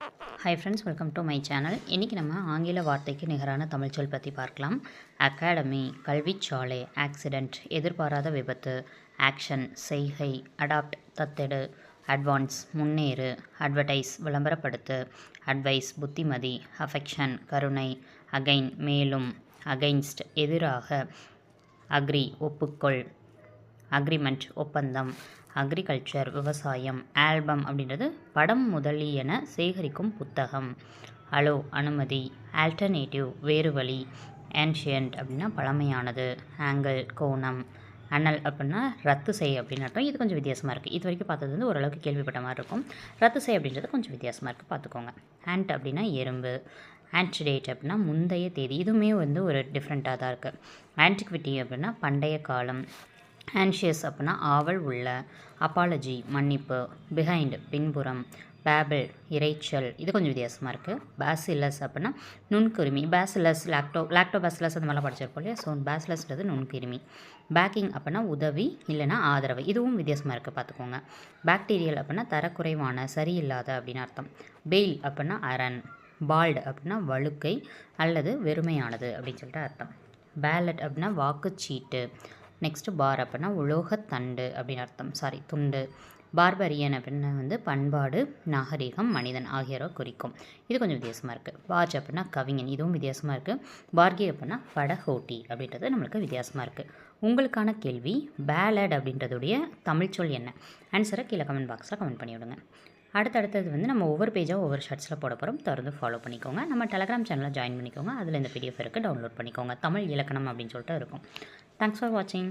Hi friends, welcome to my channel. இன்றைக்கி நம்ம ஆங்கில வார்த்தைக்கு நிகரான தமிழ்ச்சொல் பற்றி பார்க்கலாம். அகாடமி கல்விச்சாலை, ஆக்சிடெண்ட் எதிர்பாராத விபத்து, ஆக்ஷன் செய்கை, அடாப்ட் தத்தெடு, அட்வான்ஸ் முன்னேறு, அட்வர்டைஸ் விளம்பரப்படுத்து, அட்வைஸ் புத்திமதி, அஃபெக்ஷன் கருணை, அகைன் மேலும், அகைன்ஸ்ட் எதிராக, அக்ரி ஒப்புக்கொள், அக்ரிமெண்ட் ஒப்பந்தம், அக்ரிகல்ச்சர் விவசாயம், ஆல்பம் அப்படின்றது படம் முதலியன சேகரிக்கும் புத்தகம், அலோ அனுமதி, ஆல்டர்னேட்டிவ் வேறு வழி, ஏன்ஷியன்ட் அப்படின்னா பழமையானது, ஆங்கிள் கோணம், அனல் அப்படின்னா ரத்து செய் அப்படின்னு அர்த்தம். இது கொஞ்சம் வித்தியாசமாக இருக்குது. இது வரைக்கும் பார்த்தது வந்து ஓரளவுக்கு கேள்விப்பட்ட மாதிரி இருக்கும். ரத்து செய் அப்படின்றது கொஞ்சம் வித்தியாசமாக இருக்குது, பார்த்துக்கோங்க. ஆண்ட் அப்படின்னா எறும்பு, ஆன்டிடேட் அப்படின்னா முந்தைய தேதி, இதுவுமே வந்து ஒரு டிஃப்ரெண்ட்டாக தான் இருக்குது. ஆன்டிக்விட்டி அப்படின்னா பண்டைய காலம், ஆன்ஷியஸ் அப்படின்னா ஆவல் உள்ள, அப்பாலஜி மன்னிப்பு, பிஹைண்ட் பின்புறம், பேபிள் இறைச்சல், இது கொஞ்சம் வித்தியாசமாக இருக்குது. பேசிலஸ் அப்படின்னா நுண்கிருமி, பேசிலஸ் லாக்டோபேசிலஸ் அந்த மாதிரிலாம் படிச்சிருப்போம் இல்லையா. ஸோ பேசிலஸ்ன்றது நுண்கிருமி. பேக்கிங் அப்படின்னா உதவி இல்லைனா ஆதரவு, இதுவும் வித்தியாசமாக இருக்குது, பார்த்துக்கோங்க. பாக்டீரியல் அப்படின்னா தரக்குறைவான சரியில்லாத அப்படின்னு அர்த்தம். பெயில் அப்படின்னா அரண், பால்டு அப்படின்னா வழுக்கை அல்லது வெறுமையானது அப்படின்னு சொல்லிட்டு அர்த்தம். பேலட் அப்படின்னா வாக்குச்சீட்டு. நெக்ஸ்ட்டு பார் அப்படின்னா உலோகத்தண்டு அப்படின்னு அர்த்தம், துண்டு. பார்பரியன் அப்படின்னா வந்து பண்பாடு, நாகரிகம், மனிதன் ஆகியோரை குறிக்கும். இது கொஞ்சம் வித்தியாசமாக இருக்குது. பாஜ் அப்படின்னா கவிஞன், இதுவும் வித்தியாசமாக இருக்குது. பார்கி அப்படின்னா படகோட்டி அப்படின்றது நம்மளுக்கு வித்தியாசமாக இருக்குது. உங்களுக்கான கேள்வி, பேலட் அப்படின்றதுடைய தமிழ்ச்சொல் என்ன? ஆன்சரை கீழே கமெண்ட் பாக்ஸில் கமெண்ட் பண்ணி விடுங்க. அடுத்தடுத்தது வந்து நம்ம ஒவ்வொரு பேஜாக ஒவ்வொரு ஷர்ட்ஸில் போட போகிறோம். தொடர்ந்து ஃபாலோ பண்ணிக்கோங்க. நம்ம டெலகிராம் சேனலில் ஜாயின் பண்ணிக்கோங்க. அதில் இந்த பிடிஎஃப் இருக்குது, டவுன்லோட் பண்ணிக்கோங்க. தமிழ் இலக்கணம் அப்படின்னு சொல்லிட்டு இருக்கும். தேங்க்ஸ் ஃபார் வாட்சிங்.